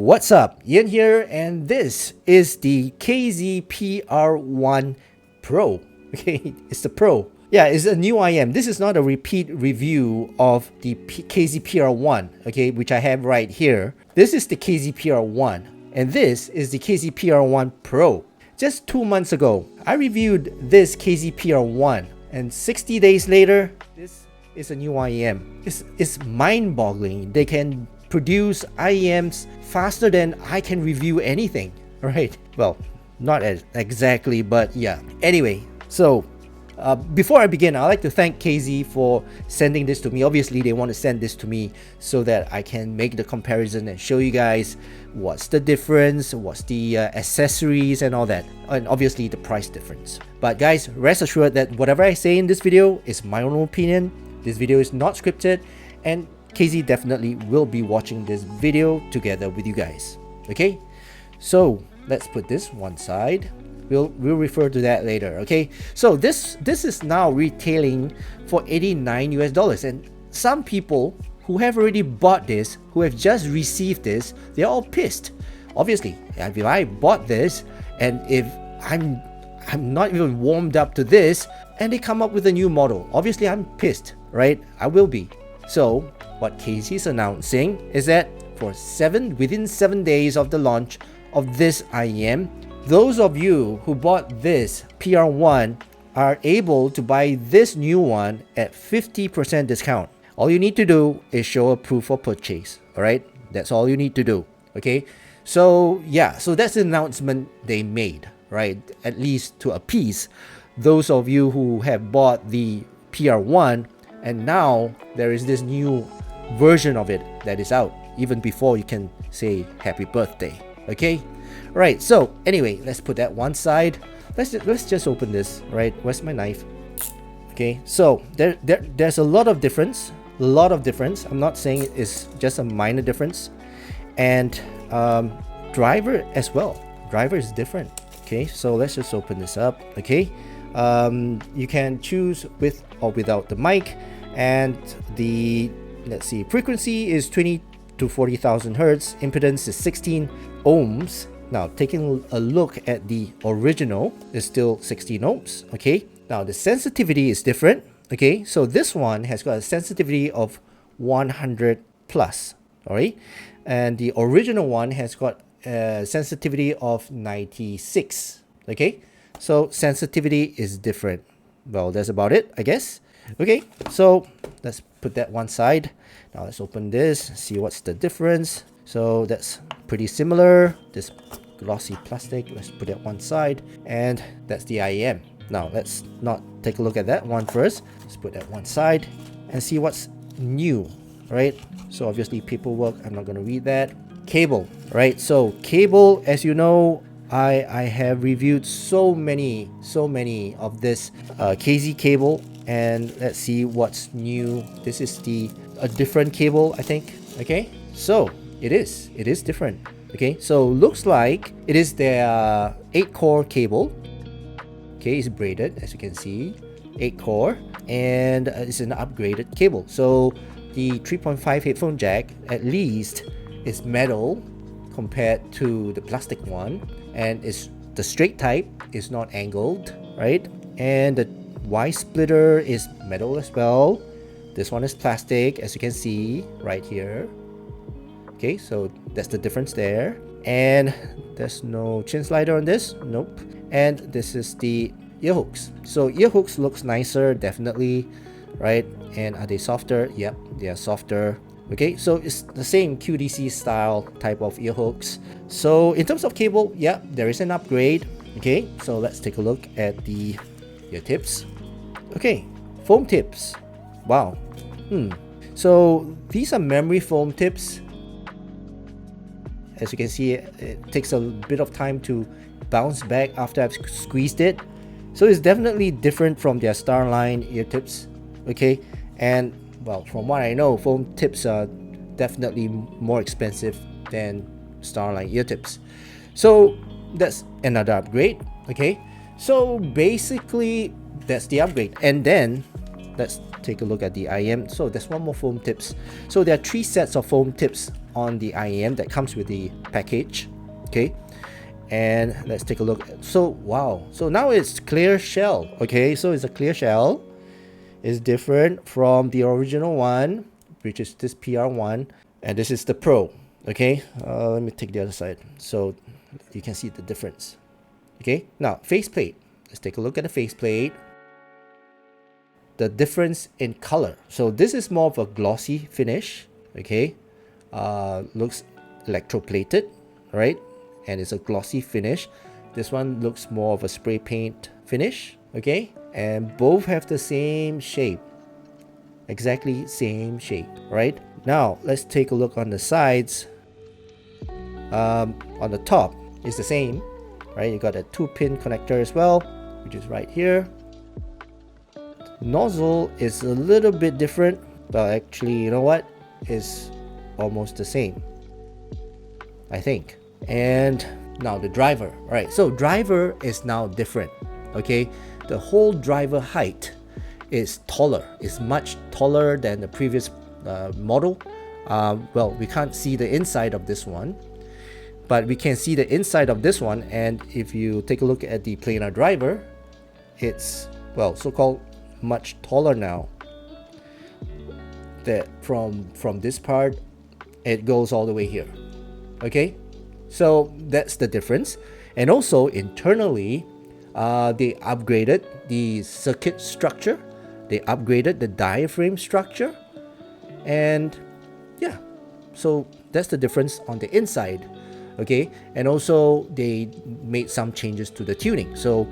What's up? Ian here, and this is the PR1 Pro. Okay, it's the Pro. Yeah, it's a new IM. This is not a repeat review of the PR1, okay, which I have right here. This is the PR1, and this is the PR1 Pro. Just 2 months ago, I reviewed this PR1, and 60 days later, this is a new IM. It's mind-boggling. They can produce IEMs faster than I can review anything, right? Well, not as exactly, but yeah. Anyway, so before I begin, I'd like to thank KZ for sending this to me. Obviously, they want to send this to me so that I can make the comparison and show you guys what's the difference, what's the accessories and all that, and obviously the price difference. But guys, rest assured that whatever I say in this video is my own opinion. This video is not scripted, and KZ definitely will be watching this video together with you guys. Okay, so let's put this one side. We'll refer to that later. Okay, so this is now retailing for $89 US, and some people who have already bought this, who have just received this, they're all pissed. Obviously, if I bought this and if I'm not even warmed up to this and they come up with a new model, obviously I'm pissed, right? I will be. So what KZ is announcing is that within 7 days of the launch of this IEM, those of you who bought this PR1 are able to buy this new one at 50% discount. All you need to do is show a proof of purchase. All right, that's all you need to do. Okay, so yeah, so that's the announcement they made, right? At least to appease those of you who have bought the PR1, and now there is this new version of it that is out even before you can say happy birthday. Okay, right, so anyway, let's put that one side. Let's just open this, right? Where's my knife? Okay, so there's a lot of difference. I'm not saying it's just a minor difference. And driver as well. Driver is different. Okay, so let's just open this up. Okay, you can choose with or without the mic, and the frequency is 20 to 40,000 hertz. Impedance is 16 ohms. Now taking a look at the original, is still 16 ohms. Okay, now the sensitivity is different. Okay, so this one has got a sensitivity of 100 plus. All right, and the original one has got a sensitivity of 96. Okay, so sensitivity is different. Well, that's about it, I guess. Okay, so let's put that one side. Now let's open this, see what's the difference. So that's pretty similar. This glossy plastic, let's put it one side, and that's the IEM. Now let's not take a look at that one first. Let's put that one side and see what's new, right? So obviously paperwork, I'm not going to read that. Cable, right? So cable, as you know, I have reviewed so many of this KZ cable, and let's see what's new. This is a different cable, I think. Okay, so it is different. Okay, so looks like it is their 8-core cable. Okay, it's braided, as you can see, 8-core, and it's an upgraded cable. So the 3.5 headphone jack, at least, is metal compared to the plastic one, and it's the straight type, is not angled, right? And the Y splitter is metal as well. This one is plastic, as you can see right here. Okay, so that's the difference there. And there's no chin slider on this, nope. And this is the ear hooks. So ear hooks looks nicer, definitely, right? And are they softer? Yep, they are softer. Okay, so it's the same QDC style type of ear hooks. So in terms of cable, yeah, there is an upgrade. Okay, so let's take a look at the ear tips. Okay, foam tips. Wow. So these are memory foam tips. As you can see, it takes a bit of time to bounce back after I've squeezed it. So it's definitely different from their Starline ear tips. Okay, and well, from what I know, foam tips are definitely more expensive than Starline ear tips. So that's another upgrade. Okay, so basically that's the upgrade. And then let's take a look at the IM. So there's one more foam tips. So there are 3 sets of foam tips on the IM that comes with the package. Okay, and let's take a look. So wow, so now it's clear shell. Okay, so it's a clear shell. It's different from the original one, which is this PR1, and this is the Pro. Okay, let me take the other side so you can see the difference. Okay, now faceplate. Let's take a look at the faceplate. The difference in color. So this is more of a glossy finish. Okay, looks electroplated, right? And it's a glossy finish. This one looks more of a spray paint finish. Okay, and both have the same shape, exactly same shape, right? Now let's take a look on the sides. On the top is the same, right? You got a 2-pin connector as well, which is right here. Nozzle is a little bit different, but actually, you know what, is almost the same, I think. And now the driver. All right, so driver is now different. Okay, the whole driver height is taller, is much taller than the previous model. Well, we can't see the inside of this one, but we can see the inside of this one. And if you take a look at the planar driver, it's, well, so-called much taller now. That from this part, it goes all the way here. Okay, so that's the difference. And also internally, they upgraded the circuit structure, they upgraded the diaphragm structure, and yeah, so that's the difference on the inside. Okay, and also they made some changes to the tuning. So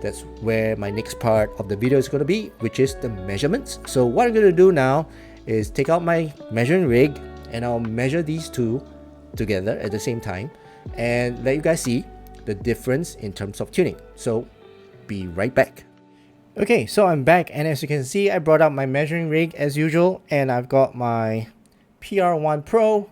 that's where my next part of the video is going to be, which is the measurements. So what I'm going to do now is take out my measuring rig, and I'll measure these two together at the same time and let you guys see the difference in terms of tuning. So be right back. Okay, so I'm back, and as you can see, I brought out my measuring rig as usual, and I've got my PR1 Pro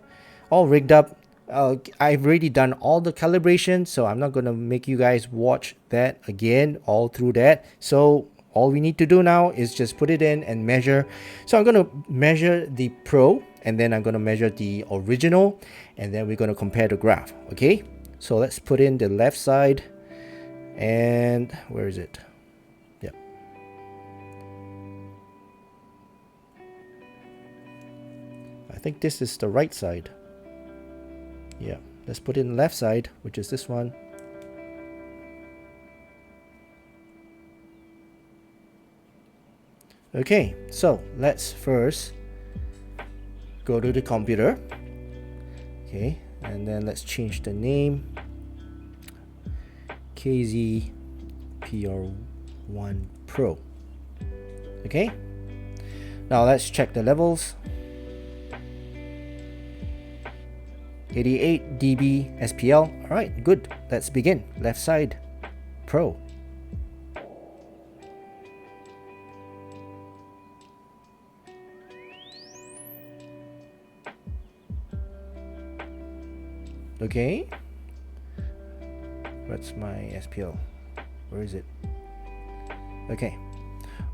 all rigged up. I've already done all the calibration, so I'm not going to make you guys watch that again all through that. So all we need to do now is just put it in and measure. So I'm going to measure the Pro, and then I'm going to measure the original, and then we're going to compare the graph. Okay, so let's put in the left side, and where is it? Yeah, I think this is the right side. Yeah, let's put in the left side, which is this one. Okay, so let's first go to the computer. Okay, and then let's change the name, KZ PR1 Pro. Okay, now let's check the levels. 88 dB SPL. All right, good. Let's begin. Left side, Pro. Okay. What's my SPL? Where is it? Okay.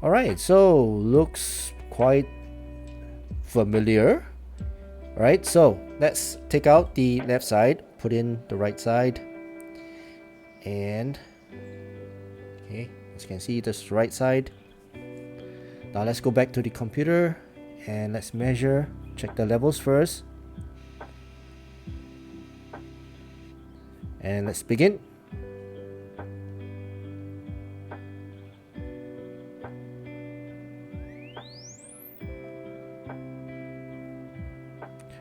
All right, so looks quite familiar. All right, so let's take out the left side, put in the right side, and okay, as you can see, this is the right side. Now let's go back to the computer and let's measure, check the levels first, and let's begin.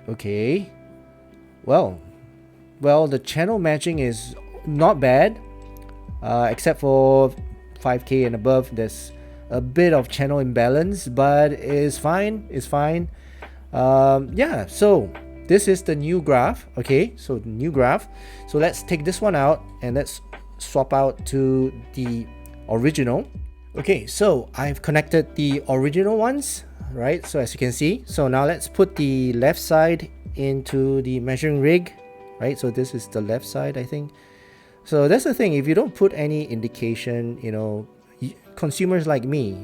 Okay, well, the channel matching is not bad, except for 5K and above. There's a bit of channel imbalance, but it's fine. It's fine. Yeah. So this is the new graph. Okay, so the new graph. So let's take this one out and let's swap out to the original. Okay, so I've connected the original ones. Right, so as you can see, so now let's put the left side into the measuring rig. Right, so this is the left side, I think. So that's the thing, if you don't put any indication, you know, consumers like me,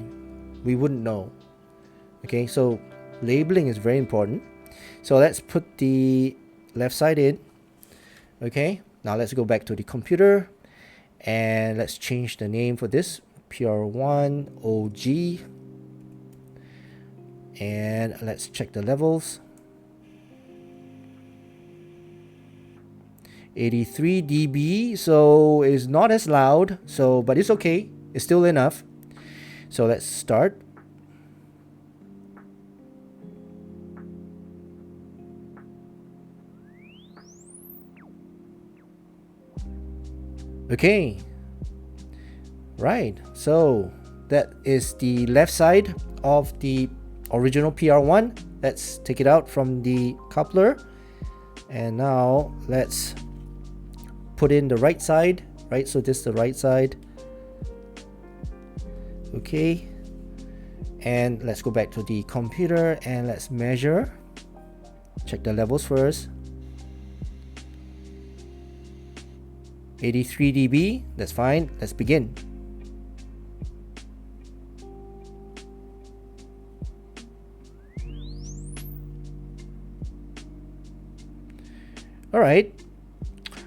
we wouldn't know. Okay, so labeling is very important. So let's put the left side in. Okay, now let's go back to the computer and let's change the name for this, PR1 OG, and let's check the levels. 83 dB, so it's not as loud, so but it's okay, it's still enough. So let's start. Okay, right, so that is the left side of the original PR1. Let's take it out from the coupler, and now let's put in the right side, right? So this is the right side. Okay, and let's go back to the computer and let's measure, check the levels first. 83 dB, that's fine. Let's begin. All right.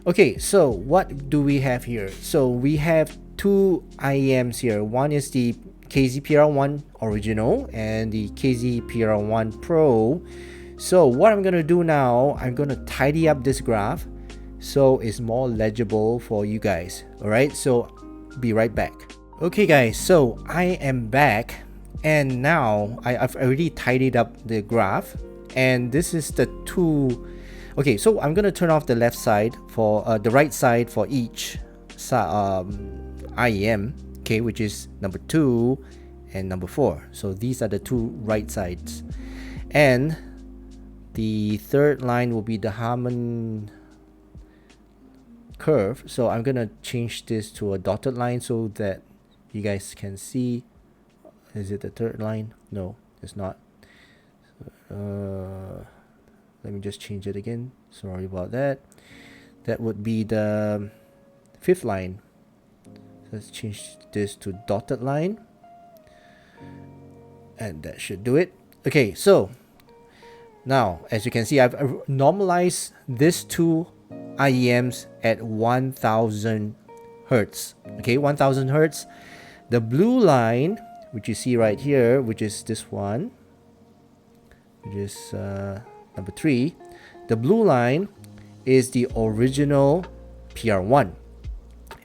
Okay, so what do we have here? So we have two IEMs here. One is the KZPR1 original and the KZPR1 Pro. So what I'm gonna do now, I'm gonna tidy up this graph so it's more legible for you guys. All right, so be right back. Okay guys, so I am back, and now I've already tidied up the graph, and this is the two. Okay, so I'm gonna turn off the left side for the right side for each IEM, okay, which is number 2 and number 4. So these are the two right sides, and the third line will be the Harman curve. So I'm gonna change this to a dotted line so that you guys can see. Is it the third line? No, it's not. Let me just change it again. Sorry about that. That would be the fifth line. Let's change this to dotted line, and that should do it. Okay, so now as you can see, I've normalized these two IEMs at 1000 hertz. Okay, 1000 hertz. The blue line, which you see right here, which is this one, which is number 3. The blue line is the original PR1,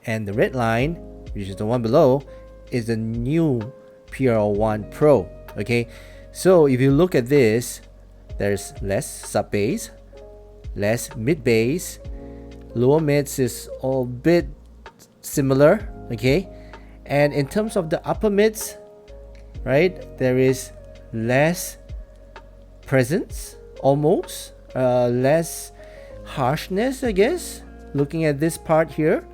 and the red line, which is the one below, is the new PR1 Pro. Okay, so if you look at this, there's less sub bass, less mid bass, lower mids is all bit similar. Okay, and in terms of the upper mids, right, there is less presence, almost less harshness, I guess, looking at this part here.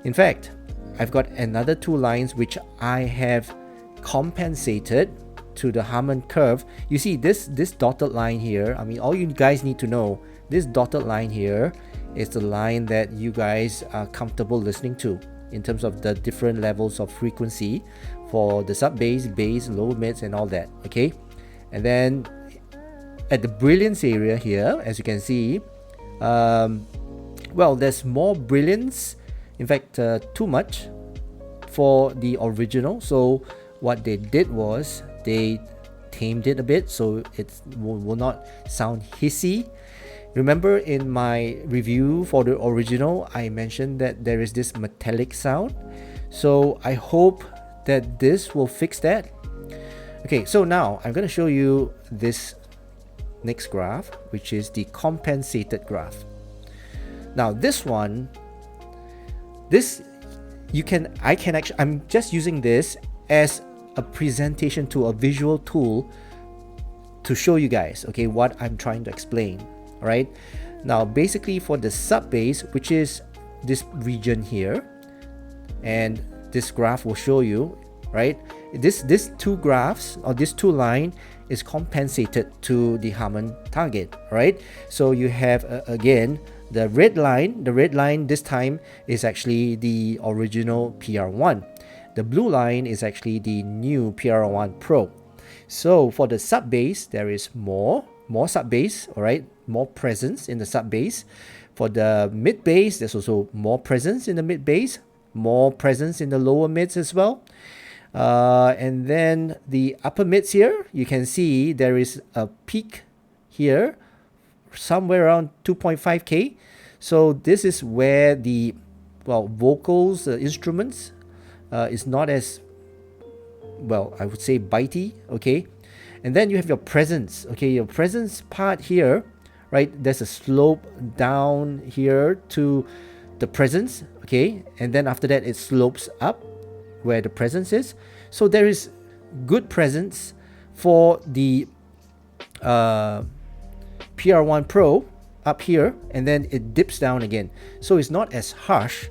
In fact, I've got another two lines which I have compensated to the Harman curve. You see this dotted line here, I mean, all you guys need to know, this dotted line here is the line that you guys are comfortable listening to in terms of the different levels of frequency for the sub bass, bass, low mids, and all that. Okay, and then at the brilliance area here, as you can see, well, there's more brilliance, in fact too much for the original. So what they did was they tamed it a bit so it will not sound hissy. Remember in my review for the original, I mentioned that there is this metallic sound, so I hope that this will fix that. Okay, so now I'm going to show you this next graph, which is the compensated graph. Now this one, I'm just using this as a presentation to a visual tool to show you guys, okay, what I'm trying to explain. All right, now basically for the sub bass, which is this region here, and this graph will show you, right, this two graphs, or this two line, is compensated to the Harman target, right? So you have again the red line. The red line this time is actually the original PR1. The blue line is actually the new PR1 Pro. So for the sub bass, there is more sub bass, all right, more presence in the sub bass. For the mid bass, there's also more presence in the mid bass, more presence in the lower mids as well. And then the upper mids here, you can see there is a peak here, somewhere around 2.5K. So this is where the vocals, instruments, is not as I would say bitey, okay. And then you have your presence, okay. Your presence part here, right? There's a slope down here to the presence, okay. And then after that, it slopes up where the presence is. So there is good presence for the PR1 Pro up here, and then it dips down again. So it's not as harsh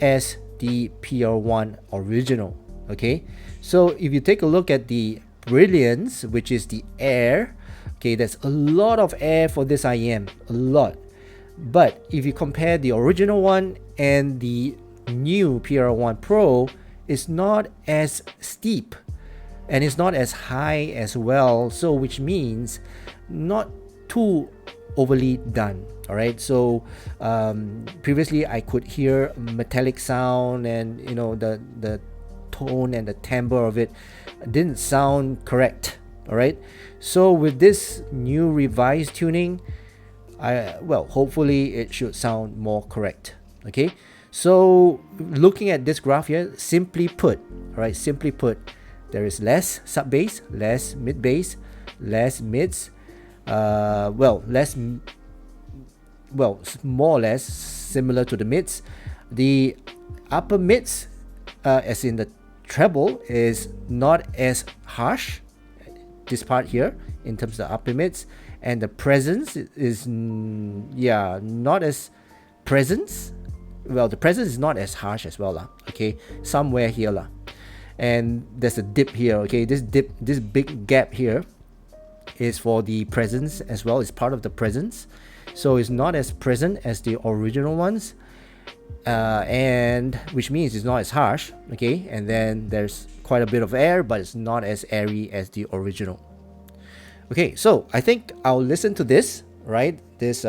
as the PR1 original, okay. So if you take a look at the brilliance, which is the air, okay, there's a lot of air for this IEM, a lot. But if you compare the original one and the new PR1 Pro, it's not as steep and it's not as high as well, so which means not too overly done. All right, so previously I could hear metallic sound, and you know, the tone and the timbre of it didn't sound correct. All right, so with this new revised tuning, hopefully it should sound more correct. Okay, so looking at this graph here, simply put, all right, simply put, there is less sub bass, less mid bass, less mids, more or less similar to the mids. The upper mids, as in the treble, is not as harsh, this part here, in terms of the upper mids, and the presence is not as presence. Well, the presence is not as harsh as well, okay, somewhere here lah. And there's a dip here, okay. This big gap here is for the presence as well. It's part of the presence, so it's not as present as the original ones, and which means it's not as harsh, okay. And then there's quite a bit of air, but it's not as airy as the original. Okay, so I think I'll listen to this, right, this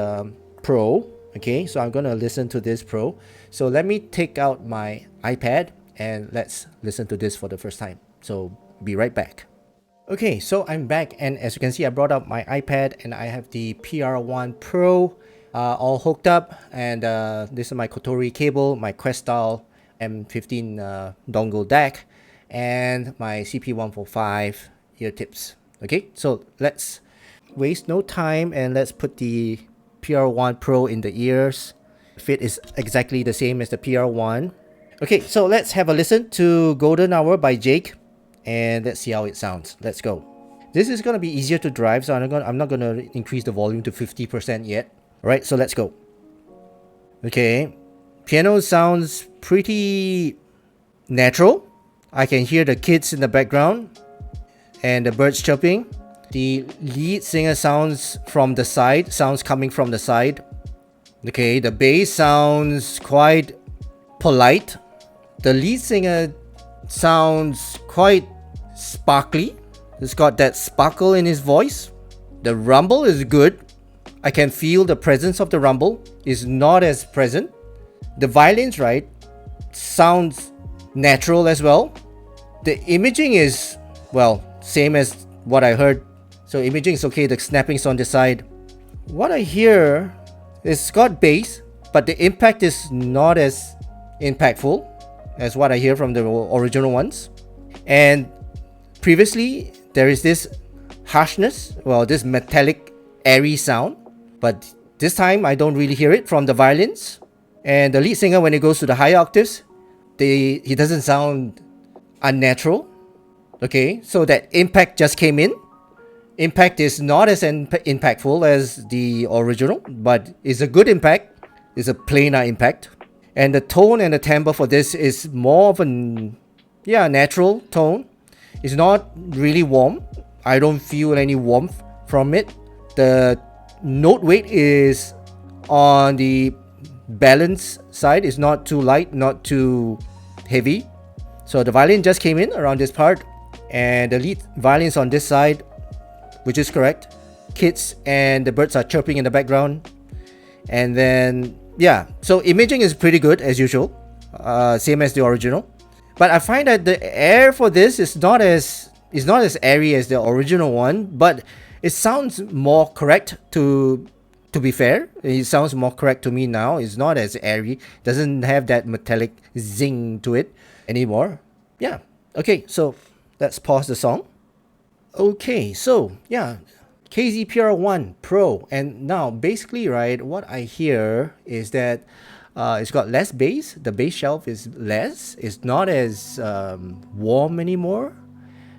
Pro. Okay, so I'm gonna listen to this Pro. So let me take out my iPad and let's listen to this for the first time. So be right back. Okay, so I'm back, and as you can see, I brought up my iPad and I have the PR1 Pro all hooked up, and this is my Kotori cable, my Questal M15 dongle DAC, and my CP145 ear tips. Okay, so let's waste no time and let's put the PR1 Pro in the ears. Fit is exactly the same as the PR1. Okay, so let's have a listen to Golden Hour by Jake, and let's see how it sounds. Let's go. This is going to be easier to drive, so I'm not going to increase the volume to 50% yet. Alright, so let's go. Okay, piano sounds pretty natural. I can hear the kids in the background and the birds chirping. The lead singer sounds from the side, sounds coming from the side. Okay, the bass sounds quite polite. The lead singer sounds quite sparkly. It's got that sparkle in his voice. The rumble is good. I can feel the presence of the rumble is not as present. The violins, right, sounds natural as well. The imaging is, well, same as what I heard. So imaging is okay, the snapping's on the side. What I hear is got bass, but the impact is not as impactful as what I hear from the original ones. And previously, there is this harshness, well, this metallic, airy sound. But this time, I don't really hear it from the violins. And the lead singer, when it goes to the higher octaves, he doesn't sound unnatural. Okay, so that impact just came in. Impact is not as impactful as the original, but it's a good impact. It's a planar impact. And the tone and the timbre for this is more of a natural tone. It's not really warm. I don't feel any warmth from it. The note weight is on the balance side. It's not too light, not too heavy. So the violin just came in around this part, and the lead violins on this side, which is correct. Kids and the birds are chirping in the background. And then, yeah, so imaging is pretty good as usual, same as the original. But I find that the air for this is not as airy as the original one, but it sounds more correct. To be fair, it sounds more correct to me now. It's not as airy, doesn't have that metallic zing to it anymore. Yeah. Okay, so let's pause the song. Okay, so yeah, PR1 Pro, and now basically, right, what I hear is that it's got less bass. The bass shelf is less. It's not as warm anymore.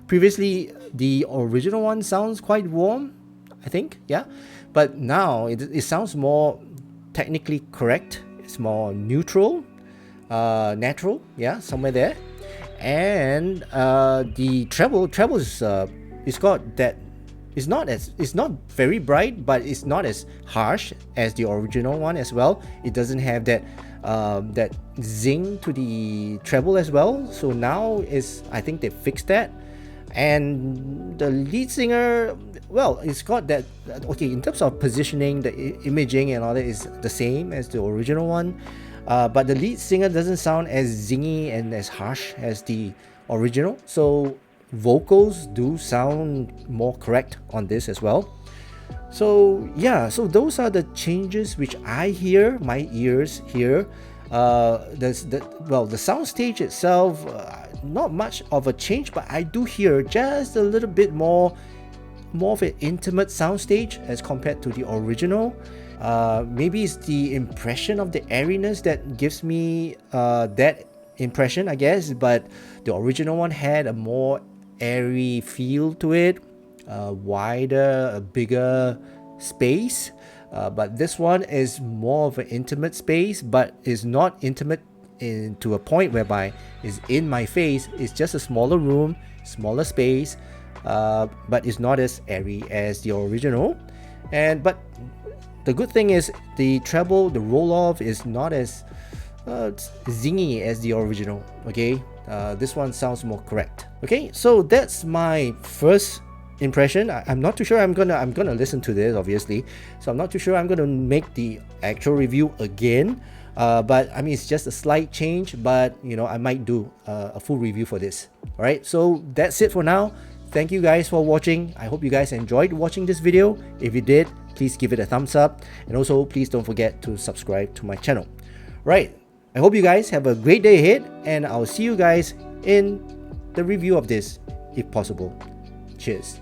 Previously, the original one sounds quite warm, I think, yeah. But now it sounds more technically correct. It's more neutral, natural, yeah, somewhere there. And the treble is it's got that. It's not very bright, but it's not as harsh as the original one as well. It doesn't have that that zing to the treble as well. So now I think they fixed that. And the lead singer, well, it's got that. Okay, in terms of positioning, the imaging and all that is the same as the original one, but the lead singer doesn't sound as zingy and as harsh as the original. So vocals do sound more correct on this as well. So yeah, so those are the changes which I hear, my ears hear. The soundstage itself, not much of a change, but I do hear just a little bit more of an intimate soundstage as compared to the original. Maybe it's the impression of the airiness that gives me that impression, I guess. But the original one had a more airy feel to it, wider, a bigger space. But this one is more of an intimate space, but is not intimate to a point whereby it's in my face. It's just a smaller room, smaller space, but it's not as airy as the original. But the good thing is the treble, the roll off is not as zingy as the original. Okay, this one sounds more correct. Okay, so that's my first impression. I'm not too sure. I'm gonna listen to this, obviously, so I'm not too sure I'm gonna make the actual review again. But I mean, it's just a slight change, but you know, I might do a full review for this. All right, so that's it for now. Thank you guys for watching. I hope you guys enjoyed watching this video. If you did, please give it a thumbs up, and also please don't forget to subscribe to my channel. Right, I hope you guys have a great day ahead, and I'll see you guys in the review of this if possible. Cheers.